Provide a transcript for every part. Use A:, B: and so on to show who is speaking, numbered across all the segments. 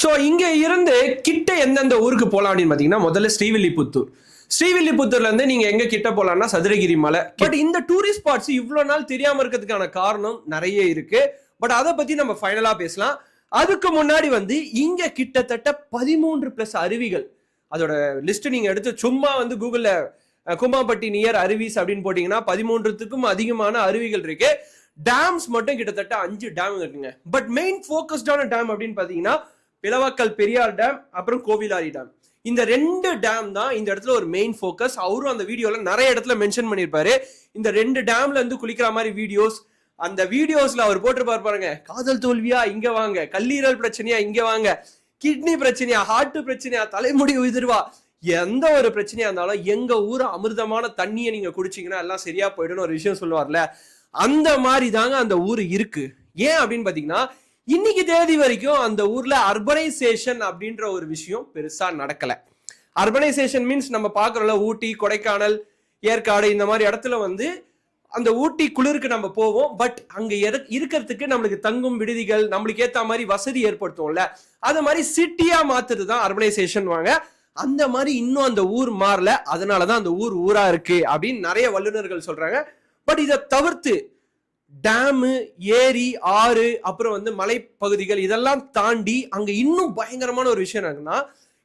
A: So இங்க இருந்து கிட்ட எந்தெந்த ஊருக்கு போகலாம் அப்படின்னு பார்த்தீங்கன்னா முதல்ல ஸ்ரீவில்லிபுத்தூர். ஸ்ரீவில்லிபுத்தூர்ல இருந்து நீங்க எங்க கிட்ட போலாம்னா சதுரகிரி மலை. பட் இந்த டூரிஸ்ட் ஸ்பாட்ஸ் இவ்வளவு நாள் தெரியாம இருக்கிறதுக்கான காரணம் நிறைய இருக்கு. பட் அதை பத்தி நம்ம ஃபைனலா பேசலாம். அதுக்கு முன்னாடி இங்க கிட்டத்தட்ட 13+ அருவிகள். அதோட லிஸ்ட் நீங்க எடுத்து சும்மா கூகுள்ல கும்பாம்பட்டி நியர் அருவிஸ் அப்படின்னு போட்டீங்கன்னா 13க்கும் அதிகமான அருவிகள் இருக்கு. டேம்ஸ் மட்டும் கிட்டத்தட்ட 5 டேம் இருக்குங்க. பட் மெயின் ஃபோக்கஸ்டான டேம் அப்படின்னு பாத்தீங்கன்னா பிளவக்கல் பெரியார் டேம், அப்புறம் கோவிலாரி டேம். இந்த 2 டேம் தான் இந்த இடத்துல ஒரு மெயின் ஃபோக்கஸ். அவரும் அந்த வீடியோல நிறைய இடத்துல மென்ஷன் பண்ணியிருப்பாரு. இந்த 2 டேம்ல இருந்து குளிக்கிற மாதிரி வீடியோஸ், அந்த வீடியோஸ்ல அவர் போட்டிருப்பாரு பாருங்க, காதல் தோல்வியா இங்க வாங்க, கல்லீரல் பிரச்சனையா இங்க வாங்க, கிட்னி பிரச்சனையா, ஹார்ட் பிரச்சனையா, தலைமுடி உதிர்வா, எந்த ஒரு பிரச்சனையா இருந்தாலும் எங்க ஊர் அமிர்தமான தண்ணியை நீங்க குடிச்சீங்கன்னா எல்லாம் சரியா போயிடும்னு ஒரு விஷயம் சொல்லுவார்ல, அந்த மாதிரி தாங்க அந்த ஊர் இருக்கு. ஏன் அப்படின்னு பாத்தீங்கன்னா இன்னைக்கு தேதி வரைக்கும் அந்த ஊர்ல அர்பனைசேஷன் அப்படின்ற ஒரு விஷயம் பெருசா நடக்கல. அர்பனைசேஷன் மீன்ஸ் நம்ம பாக்குறோம்ல, ஊட்டி, கொடைக்கானல், ஏற்காடு இந்த மாதிரி இடத்துல அந்த ஊட்டி குளிருக்கு நம்ம போவோம். பட் அங்க இருக்கிறதுக்கு நம்மளுக்கு தங்கும் விடுதிகள், நம்மளுக்கு ஏத்த மாதிரி வசதி ஏற்படுத்துவோம்ல, அது மாதிரி சிட்டியா மாத்துறது தான் அர்பனைசேஷன் வாங்க. அந்த மாதிரி இன்னும் அந்த ஊர் மாறல. அதனாலதான் அந்த ஊர் ஊரா இருக்கு அப்படின்னு நிறைய வல்லுநர்கள் சொல்றாங்க. பட் இதை தவிர்த்து டேமு, ஏரி, ஆறு, அப்புறம் மலைப்பகுதிகள் இதெல்லாம் தாண்டி அங்க இன்னும் பயங்கரமான ஒரு விஷயம் என்னன்னா,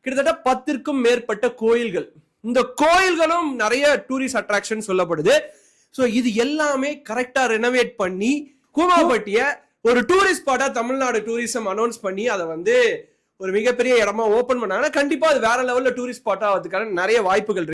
A: கிட்டத்தட்ட 10க்கும் மேற்பட்ட கோயில்கள். இந்த கோயில்களும் நிறைய டூரிஸ்ட் அட்ராக்ஷன் சொல்லப்படுது. ஸோ இது எல்லாமே கரெக்டா ரெனோவேட் பண்ணி கூமாப்பட்டிய ஒரு டூரிஸ்ட் ஸ்பாட்டா தமிழ்நாடு டூரிசம் அனௌன்ஸ் பண்ணி அதை ஒரு மிகப்பெரிய இடமா ஓபன் பண்ணாங்கன்னா கண்டிப்பா அது வேற லெவல்ல டூரிஸ்ட் ஸ்பாட்டா அதுக்கான நிறைய வாய்ப்புகள் இருக்கு.